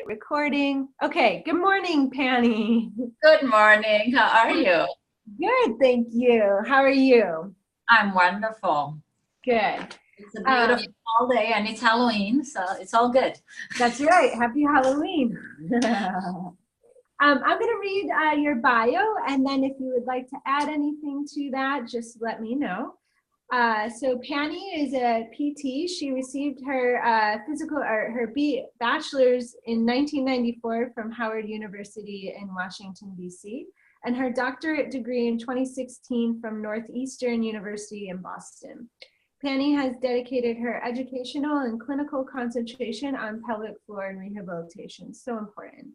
Recording. Okay, good morning, Penny. Good morning. How are you? Good, thank you. How are you? I'm wonderful. Good. It's a Um, beautiful fall day and it's Halloween, so it's all good. that's right. Happy Halloween. I'm going to read your bio, and then if you would like to add anything to that, just let me know. So Penny is a PT. She received her physical or her bachelor's in 1994 from Howard University in Washington, D.C., and her doctorate degree in 2016 from Northeastern University in Boston. Penny has dedicated her educational and clinical concentration on pelvic floor and rehabilitation. So important.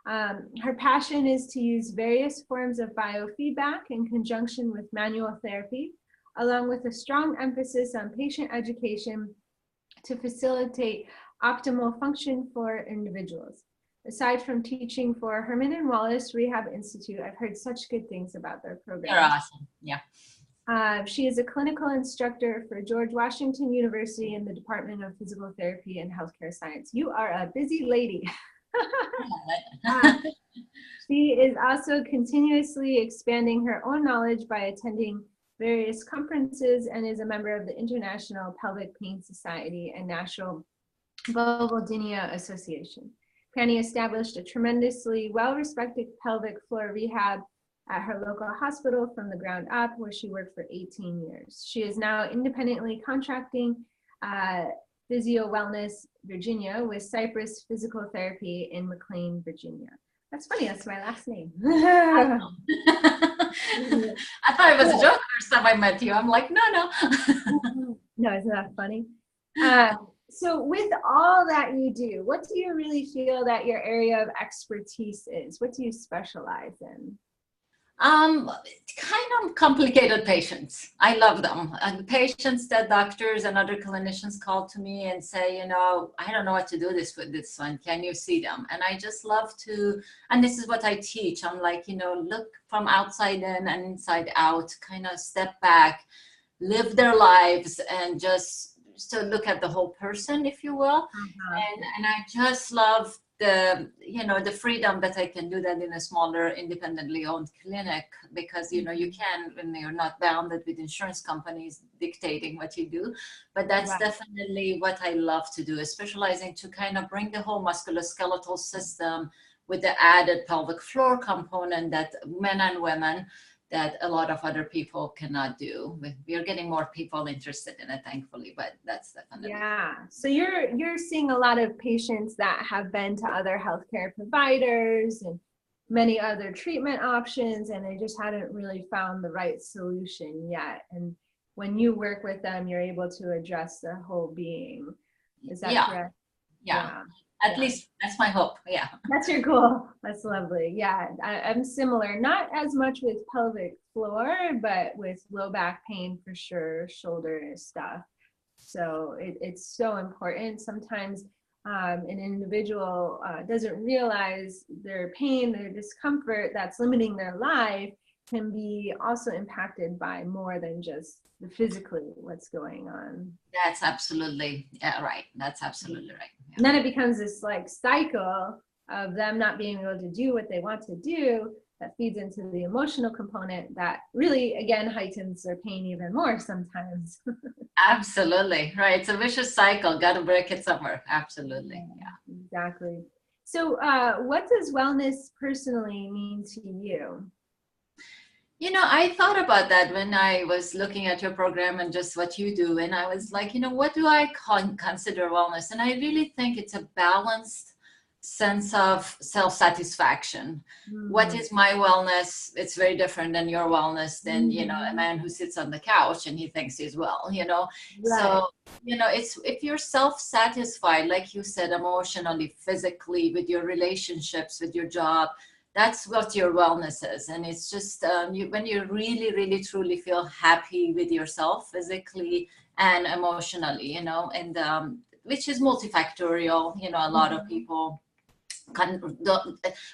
Her passion is to use various forms of biofeedback in conjunction with manual therapy, along with a strong emphasis on patient education to facilitate optimal function for individuals. Aside from teaching for Herman and Wallace Rehab Institute, I've heard such good things about their program. You're awesome. Yeah. She is a clinical instructor for George Washington University in the Department of Physical Therapy and Healthcare Science. You are a busy lady. She is also continuously expanding her own knowledge by attending various conferences and is a member of the International Pelvic Pain Society and National Vulvodynia Association. Penny established a tremendously well-respected pelvic floor rehab at her local hospital from the ground up, where she worked for 18 years. She is now independently contracting Physio Wellness, Virginia, with Cypress Physical Therapy in McLean, Virginia. That's funny, that's my last name. I thought it was a joke the first time I met you. I'm like, no. No, isn't that funny? So with all that you do, what do you really feel that your area of expertise is? What do you specialize in? Kind of complicated patients. I love them. And the patients that doctors and other clinicians call to me and say, I don't know what to do with this one. Can you see them? And I just love to, and this is what I teach. I'm like, look from outside in and inside out, kind of step back, live their lives, and just to look at the whole person, if you will. And I just love the freedom that I can do that in a smaller independently owned clinic, because you can, when you're not bounded with insurance companies dictating what you do. But that's definitely what I love to do, is specializing to kind of bring the whole musculoskeletal system with the added pelvic floor component that men and women, that a lot of other people cannot do. We're getting more people interested in it, thankfully, but that's definitely. Yeah. So you're seeing a lot of patients that have been to other healthcare providers and many other treatment options, and they just hadn't really found the right solution yet. And when you work with them, you're able to address the whole being. Is that correct? Yeah. At least that's my hope. Yeah. That's your goal. That's lovely. Yeah, I'm similar. Not as much with pelvic floor, but with low back pain for sure, shoulder stuff. So it's so important. Sometimes an individual doesn't realize their pain, their discomfort that's limiting their life can be also impacted by more than just the physically what's going on. That's absolutely right. That's absolutely right. Yeah. And then it becomes this like cycle of them not being able to do what they want to do, that feeds into the emotional component that really, again, heightens their pain even more sometimes. Absolutely. Right. It's a vicious cycle. Got to break it somewhere. Absolutely. Yeah. Exactly. So what does wellness personally mean to you? I thought about that when I was looking at your program and just what you do. And I was like, what do I consider wellness? And I really think it's a balanced sense of self-satisfaction. What is my wellness? It's very different than your wellness than, a man who sits on the couch and he thinks he's well, Right. So, it's if you're self-satisfied, like you said, emotionally, physically, with your relationships, with your job, that's what your wellness is. And it's just when you really, really, truly feel happy with yourself physically and emotionally, and which is multifactorial. A lot of people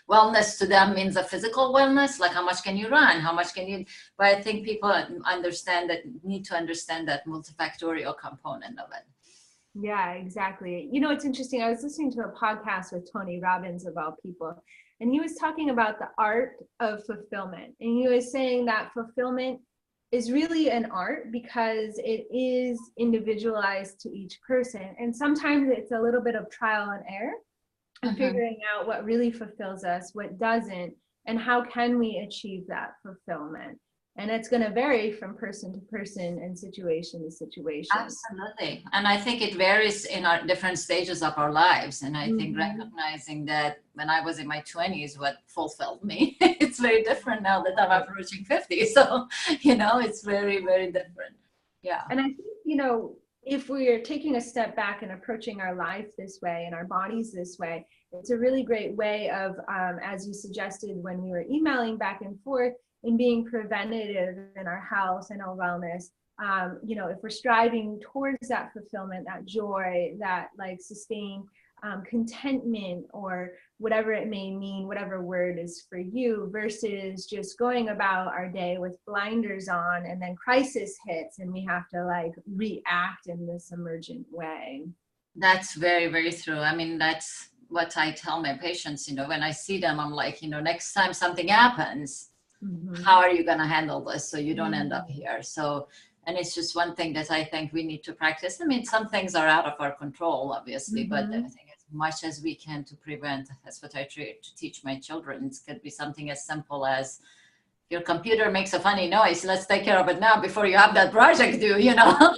wellness to them means a physical wellness, like how much can you run, how much can you, but I think people need to understand that multifactorial component of it. Yeah, exactly. You know, it's interesting. I was listening to a podcast with Tony Robbins, of all people, and he was talking about the art of fulfillment. And he was saying that fulfillment is really an art because it is individualized to each person. And sometimes it's a little bit of trial and error and Mhm. figuring out what really fulfills us, what doesn't, and how can we achieve that fulfillment. And it's going to vary from person to person and situation to situation. Absolutely. And I think it varies in our different stages of our lives. And I think Mhm. recognizing that when I was in my 20s, what fulfilled me, it's very different now that I'm approaching 50. So, it's very, very different. Yeah. And I think, you know, if we are taking a step back and approaching our life this way and our bodies this way, it's a really great way of, as you suggested when we were emailing back and forth, in being preventative in our health and our wellness. You know, if we're striving towards that fulfillment, that joy, that like sustained contentment, or whatever it may mean, whatever word is for you, versus just going about our day with blinders on and then crisis hits and we have to like react in this emergent way. That's very, very true. I mean, that's what I tell my patients, when I see them, I'm like, next time something happens, how Mm-hmm. are you going to handle this so you don't end up Mm-hmm. here? So, and it's just one thing that I think we need to practice. I mean, some things are out of our control, obviously, but I Mm-hmm. think as much as we can to prevent, that's what I try to teach my children. It could be something as simple as your computer makes a funny noise. Let's take care of it now before you have that project due, Yeah,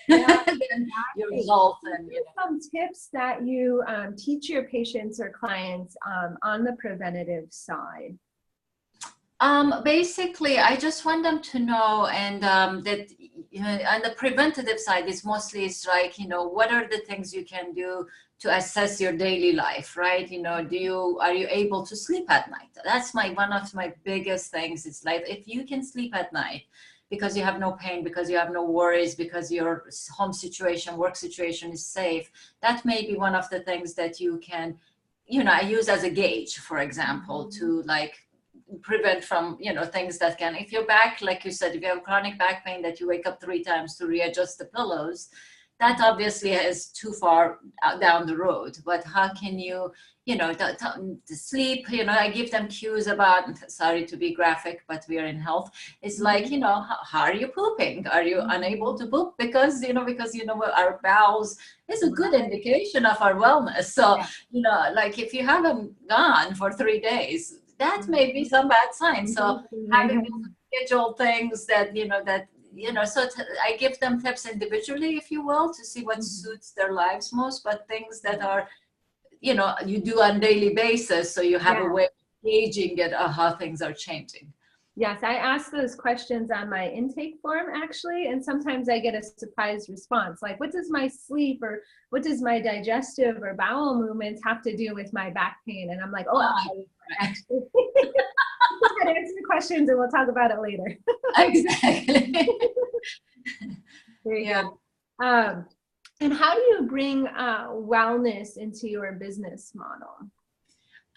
then your exactly. results What and, are some tips that you teach your patients or clients on the preventative side? Basically, I just want them to know, and that on the preventative side, it's mostly it's like, what are the things you can do to assess your daily life, right? Are you able to sleep at night? That's one of my biggest things. It's like if you can sleep at night because you have no pain, because you have no worries, because your home situation, work situation is safe, that may be one of the things that you can, I use as a gauge, for example, Mm-hmm. to like prevent from things that can, if your back, like you said, if you have chronic back pain that you wake up 3 times to readjust the pillows, that obviously is too far down the road. But how can you, to sleep, I give them cues about, sorry to be graphic, but we are in health. It's like, Mm-hmm. how are you pooping? Are you unable Mm-hmm. to poop? Because our bowels is a good Right. indication of our wellness. So, Yeah. like if you haven't gone for 3 days, that may be Mhm. some bad sign. So having Mhm. these scheduled things so I give them tips individually, if you will, to see what Mhm. suits their lives most, but things that are, you do on daily basis. So you have a Yeah. way of gauging it, how things are changing. Yes, I ask those questions on my intake form actually, and sometimes I get a surprise response like, what does my sleep or what does my digestive or bowel movements have to do with my back pain? And I'm like, oh, I'll Ah, tell you what, actually. Go ahead, answer the questions and we'll talk about it later. exactly. Very Yeah. good. Um, and how do you bring wellness into your business model?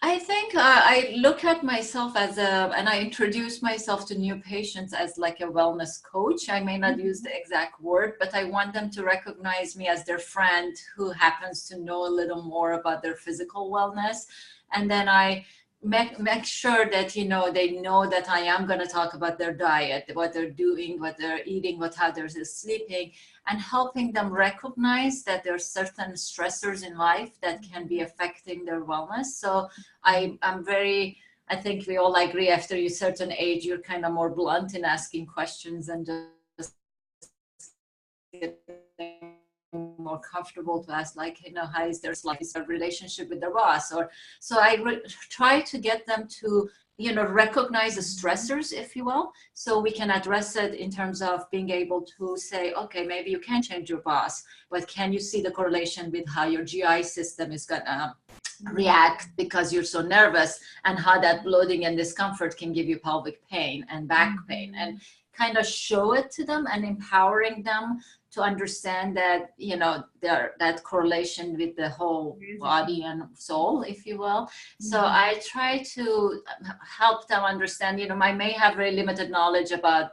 I think I look at myself and I introduce myself to new patients as like a wellness coach. I may not use Mhm. the exact word, but I want them to recognize me as their friend who happens to know a little more about their physical wellness. And then I make sure that, they know that I am going to talk about their diet, what they're doing, what they're eating, how they're sleeping, and helping them recognize that there are certain stressors in life that can be affecting their wellness. So I think we all agree after a certain age, you're kind of more blunt in asking questions and just getting more comfortable to ask, like, how is their life, is their relationship with their boss? Or so try to get them to, recognize the stressors, if you will, so we can address it in terms of being able to say, okay, maybe you can change your boss, but can you see the correlation with how your GI system is gonna react because you're so nervous, and how that bloating and discomfort can give you pelvic pain and back pain, and Mhm. kind of show it to them and empowering them to understand that, that correlation with the whole There is a body and soul, if you will. So Mhm. I try to help them understand, I may have very limited knowledge about,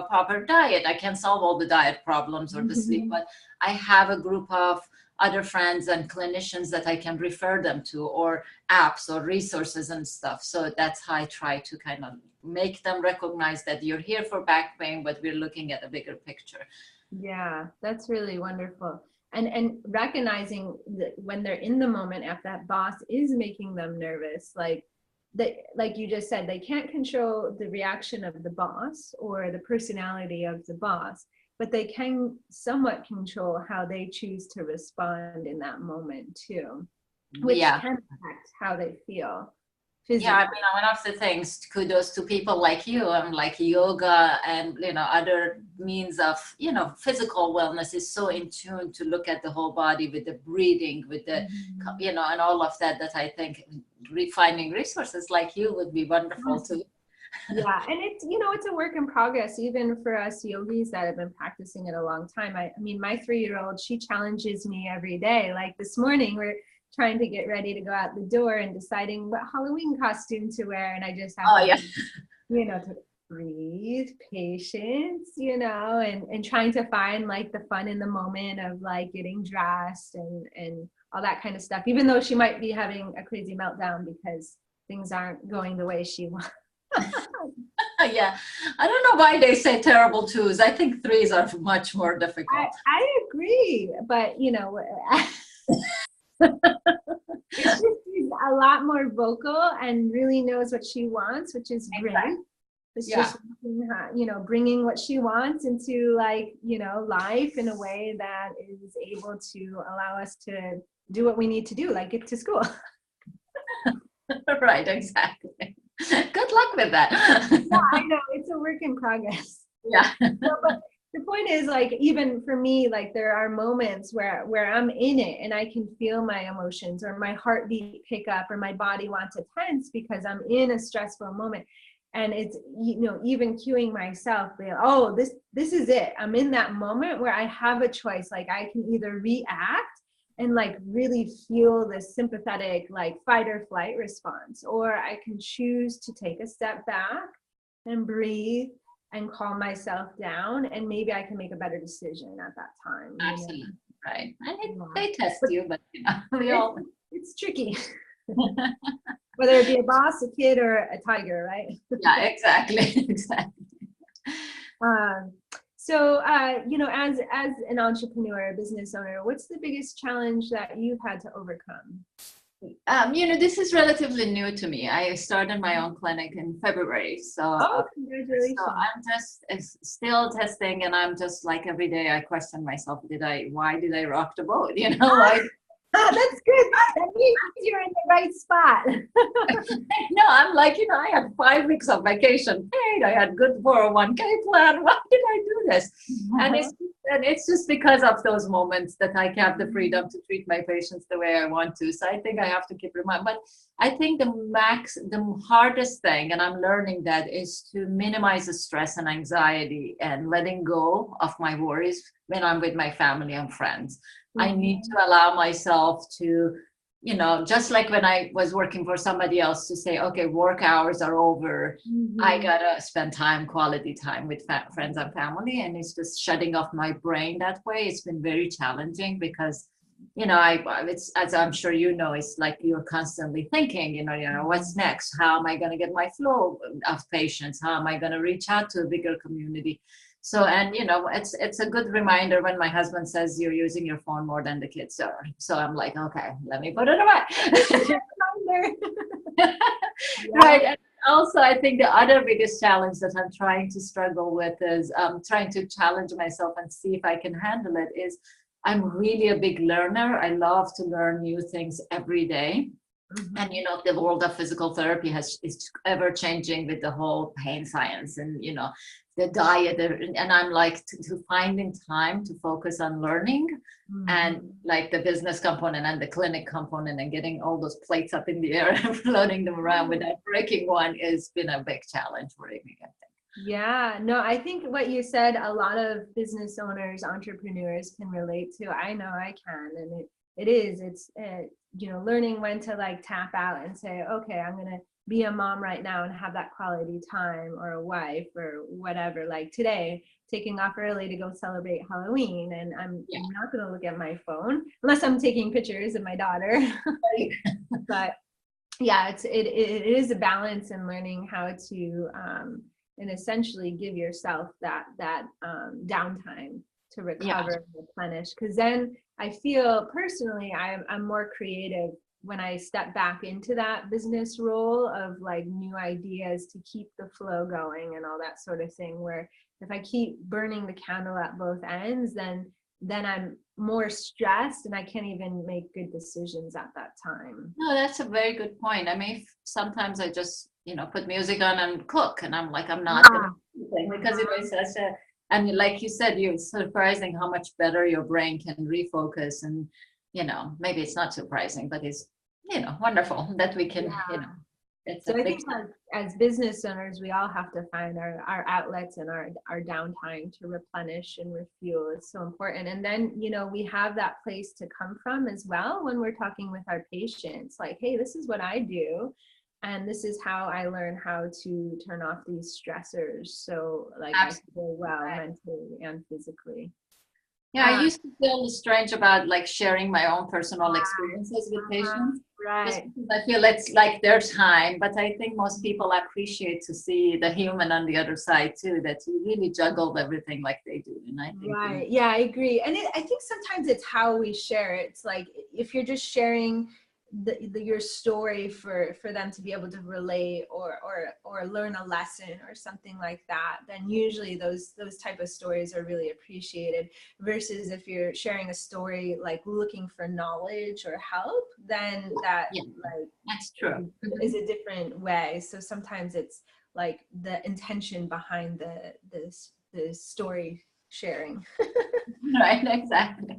proper diet. I can't solve all the diet problems or the sleep, Mhm. but I have a group of other friends and clinicians that I can refer them to, or apps or resources and stuff. So that's how I try to kind of make them recognize that you're here for back pain, but we're looking at a bigger picture. Yeah, that's really wonderful. And recognizing that when they're in the moment, if that boss is making them nervous, like like you just said, they can't control the reaction of the boss or the personality of the boss, but they can somewhat control how they choose to respond in that moment too, which Yeah. can affect how they feel Yeah, I physically. mean, one of the things, kudos to people like you, like yoga and, other means of, physical wellness is so in tune to look at the whole body with the breathing, with the, Mhm. and all of that, that I think finding resources like you would be wonderful too. Yeah, and it's, it's a work in progress, even for us yogis that have been practicing it a long time. I mean, my 3-year-old, she challenges me every day. Like this morning, we're trying to get ready to go out the door and deciding what Halloween costume to wear. And I just have Oh, to, yeah. to breathe, patience, and trying to find like the fun in the moment of like getting dressed and all that kind of stuff, even though she might be having a crazy meltdown because things aren't going the way she wants. Yeah. I don't know why they say terrible twos. I think threes are much more difficult. I agree, but it's just she's a lot more vocal and really knows what she wants, which is great. Exactly. It's Yeah. just bringing what she wants into life in a way that is able to allow us to do what we need to do, like get to school. Right, exactly. Good luck with that. Yeah, I know it's a work in progress. Yeah. But the point is, like, even for me, like there are moments where I'm in it and I can feel my emotions or my heartbeat pick up or my body wants to tense because I'm in a stressful moment. And it's, even cueing myself, oh, this is it. I'm in that moment where I have a choice. Like I can either react and like really feel this sympathetic, like fight or flight response, or I can choose to take a step back and breathe and calm myself down, and maybe I can make a better decision at that time. Absolutely. Right. And Yeah. they test you, but we all. It's tricky, whether it be a boss, a kid, or a tiger, right? Yeah, exactly. Exactly. So, as an entrepreneur, a business owner, what's the biggest challenge that you've had to overcome? This is relatively new to me. I started my own clinic in February, so Congratulations! I'm just still testing, and I'm just like every day I question myself: why did I rock the boat? Why? That's good. That means you're in the right spot. No, I'm like, I had 5 weeks of vacation paid. I had good 401k plan. Why did I do this? And it's just because of those moments that I have the freedom to treat my patients the way I want to. So I think I have to keep reminding. But I think the hardest thing, and I'm learning that, is to minimize the stress and anxiety and letting go of my worries when I'm with my family and friends. I need to allow myself to, just like when I was working for somebody else, to say, okay, work hours are over. I gotta spend quality time with friends and family. And it's just shutting off my brain that way. It's been very challenging because, it's, as I'm sure it's like you're constantly thinking, what's next? How am I going to get my flow of patients? How am I going to reach out to a bigger community? So, and it's a good reminder when my husband says you're using your phone more than the kids are. So I'm like, okay, let me put it away. Right. And also, I think the other biggest challenge that I'm trying to struggle with is trying to challenge myself and see if I can handle it is I'm really a big learner. I love to learn new things every day. And the world of physical therapy is ever changing with the whole pain science and the diet, and I'm like to finding time to focus on learning and like the business component and the clinic component and getting all those plates up in the air and floating them around without breaking one has been a big challenge for me, I think. Yeah, no, I think what you said, a lot of business owners, entrepreneurs can relate to. I know I can, and it's learning when to like tap out and say, okay, I'm gonna be a mom right now and have that quality time, or a wife or whatever. Like today, taking off early to go celebrate Halloween, and I'm not gonna look at my phone unless I'm taking pictures of my daughter. But yeah, it is a balance in learning how to and essentially give yourself that downtime to recover and replenish. Because then I feel personally I'm more creative when I step back into that business role of like new ideas to keep the flow going and all that sort of thing. Where if I keep burning the candle at both ends, then I'm more stressed and I can't even make good decisions at that time. No, that's a very good point. I mean, sometimes I just, put music on and cook, and I'm like, I'm not gonna do anything, because it's such a, and like you said, it's surprising how much better your brain can refocus. And, maybe it's not surprising, but it's, wonderful that we can, it's so I think as business owners, we all have to find our outlets and our downtime to replenish and refuel. It's so important. And then, we have that place to come from as well when we're talking with our patients, like, hey, this is what I do. And this is how I learn how to turn off these stressors. So like I feel well mentally and physically. Yeah, I used to feel strange about like sharing my own personal experiences with patients. Right. Just because I feel it's like their time, but I think most people appreciate to see the human on the other side too, that you really juggle everything like they do. And I think right. Yeah, I agree. And I think sometimes it's how we share it. It's like if you're just sharing your story for them to be able to relate or learn a lesson or something like that, then usually those type of stories are really appreciated, versus if you're sharing a story like looking for knowledge or help, then that's true, is a different way. So sometimes it's like the intention behind the story sharing. Right, exactly.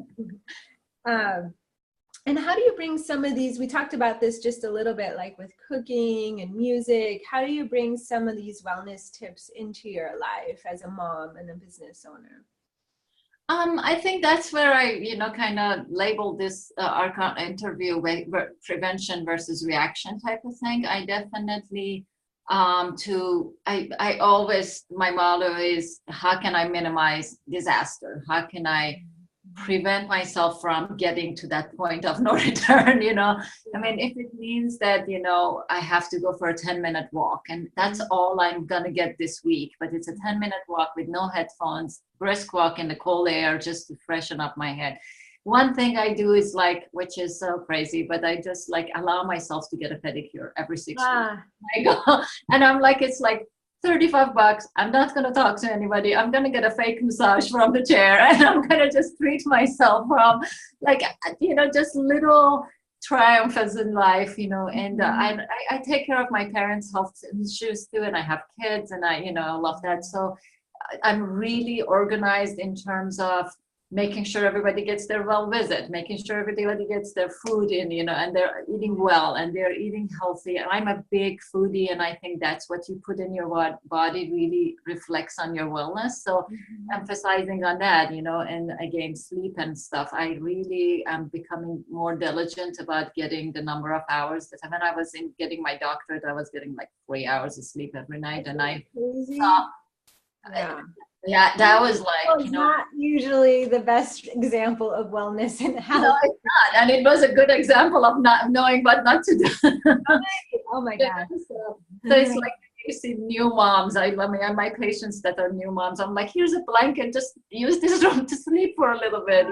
And how do you bring some of these, we talked about this just a little bit, like with cooking and music, how do you bring some of these wellness tips into your life as a mom and a business owner? I think that's where I, kind of labeled this our interview with prevention versus reaction type of thing. I definitely I always, my motto is, how can I minimize disaster? How can I prevent myself from getting to that point of no return? I mean, if it means that, I have to go for a 10-minute walk, and that's all I'm going to get this week, but it's a 10-minute walk with no headphones, brisk walk in the cold air, just to freshen up my head. One thing I do is like, which is so crazy, but I just like allow myself to get a pedicure every 6 weeks. I go, and I'm like, it's like $35. I'm not going to talk to anybody. I'm going to get a fake massage from the chair, and I'm going to just treat myself from like, just little triumphs in life, and I take care of my parents' health issues too, and I have kids, and I love that. So I'm really organized in terms of making sure everybody gets their well visit, making sure everybody gets their food in, and they're eating well and they're eating healthy. And I'm a big foodie, and I think that's what you put in your body really reflects on your wellness. So emphasizing on that, and again, sleep and stuff. I really am becoming more diligent about getting the number of hours that when I was getting my doctorate, I was getting like 3 hours of sleep every night. And I saw, yeah, that was like, not usually the best example of wellness and health. No, it's not. And it was a good example of not knowing what not to do. Oh my God. So it's like you see new moms. I mean, my patients that are new moms, I'm like, here's a blanket, just use this room to sleep for a little bit,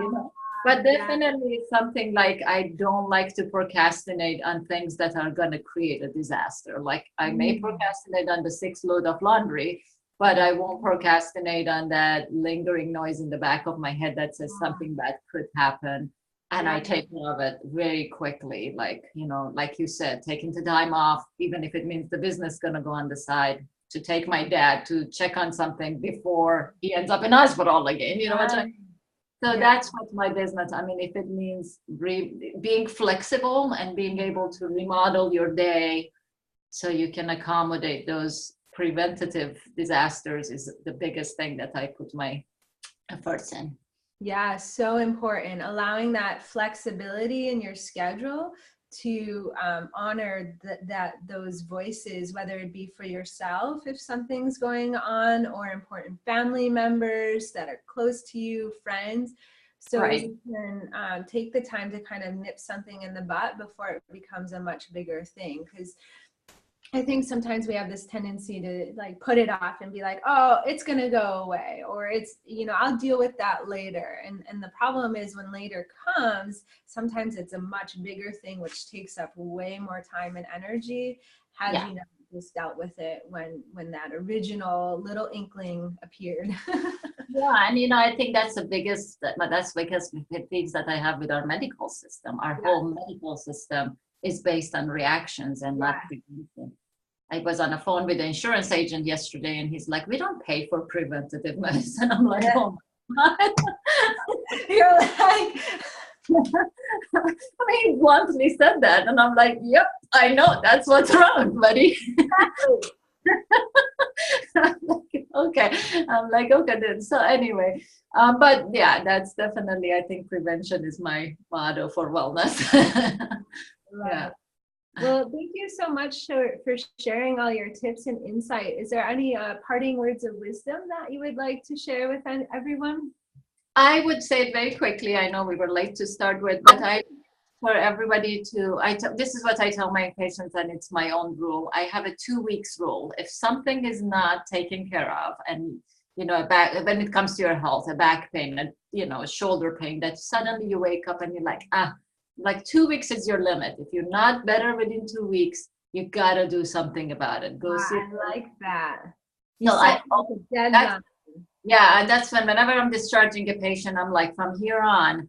But definitely it's something like I don't like to procrastinate on things that are going to create a disaster. Like I may procrastinate on the 6th load of laundry, but I won't procrastinate on that lingering noise in the back of my head that says something bad could happen. And I take care of it very quickly. Like, like you said, taking the time off, even if it means the business is going to go on the side, to take my dad to check on something before he ends up in hospital again. You know what I mean? So that's what my business, I mean, if it means being flexible and being able to remodel your day so you can accommodate those preventative disasters is the biggest thing that I put my efforts in. Yeah, so important. Allowing that flexibility in your schedule to honor those voices, whether it be for yourself if something's going on, or important family members that are close to you, friends. So Right. you can take the time to kind of nip something in the butt before it becomes a much bigger thing. Because I think sometimes we have this tendency to like put it off and be like, oh, it's going to go away, or it's, I'll deal with that later. And the problem is when later comes, sometimes it's a much bigger thing, which takes up way more time and energy. Had Yeah. you not just dealt with it when that original little inkling appeared. Yeah, and I think that's the biggest, that's because the things that I have with our medical system, our Yeah. whole medical system is based on reactions and not Yeah. prevention. I was on the phone with the insurance agent yesterday and he's like, we don't pay for preventative medicine. I'm like, oh my God. You're like, I mean, he bluntly said that. And I'm like, yep, I know that's what's wrong, buddy. Okay. I'm like, okay, then. So anyway, but yeah, that's definitely, I think prevention is my motto for wellness. Yeah. well, thank you so much for sharing all your tips and insight. Is there any parting words of wisdom that you would like to share with everyone? I would say it very quickly. I know we were late to start with, but for everybody to, this is what I tell my patients, and it's my own rule. I have a 2 weeks rule. If something is not taken care of, and when it comes to your health, a back pain, a shoulder pain, that suddenly you wake up and you're like, like 2 weeks is your limit. If you're not better within 2 weeks, you gotta do something about it. Go see. I like that. No, Deadline. yeah, and that's whenever I'm discharging a patient, I'm like, from here on,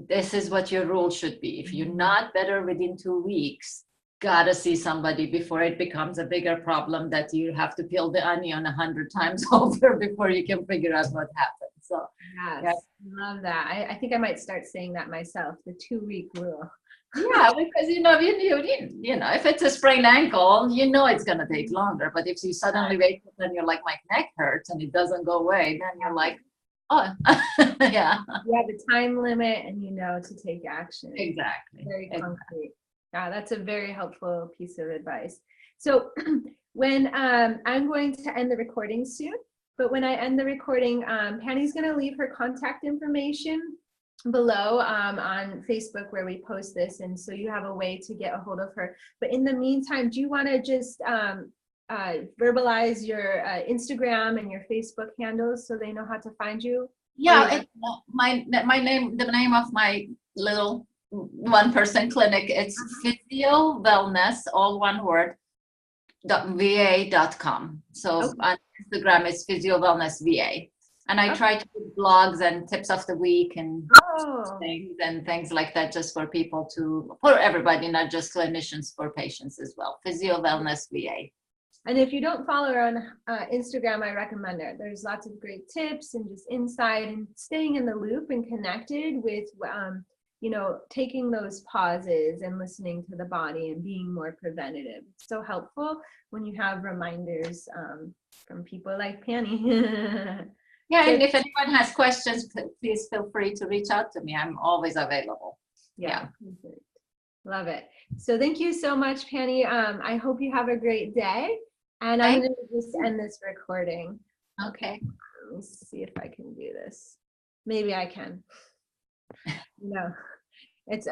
this is what your rule should be. If you're not better within 2 weeks, gotta see somebody before it becomes a bigger problem that you have to peel the onion 100 times over before you can figure out what happened. So Yes, yeah. love that. I think I might start saying that myself, the 2 week rule. Yeah, because if it's a sprained ankle, it's gonna take longer. But if you suddenly wake up and you're like, my neck hurts and it doesn't go away, then you're like, oh, yeah. You have a time limit and to take action. Exactly. Very concrete. Yeah, that's a very helpful piece of advice. So when I'm going to end the recording soon, but when I end the recording, Penny's going to leave her contact information below on Facebook where we post this, and so you have a way to get a hold of her. But in the meantime, do you want to just verbalize your Instagram and your Facebook handles so they know how to find you? Yeah, my name, the name of my little one-person clinic, it's Physio Wellness, all one word, .va.com. So on Instagram it's Physio Wellness VA. And I try to do blogs and tips of the week and things like that, just for people for everybody, not just clinicians, for patients as well. Physio Wellness VA. And if you don't follow her on Instagram, I recommend it. There's lots of great tips and just insight and staying in the loop and connected with, taking those pauses and listening to the body and being more preventative. It's so helpful when you have reminders from people like Penny. Yeah, and if anyone has questions, please feel free to reach out to me. I'm always available. Yeah. Perfect. Love it. So thank you so much, Penny. I hope you have a great day. And I'm going to just end this recording. Okay. Let me see if I can do this. Maybe I can. No, it's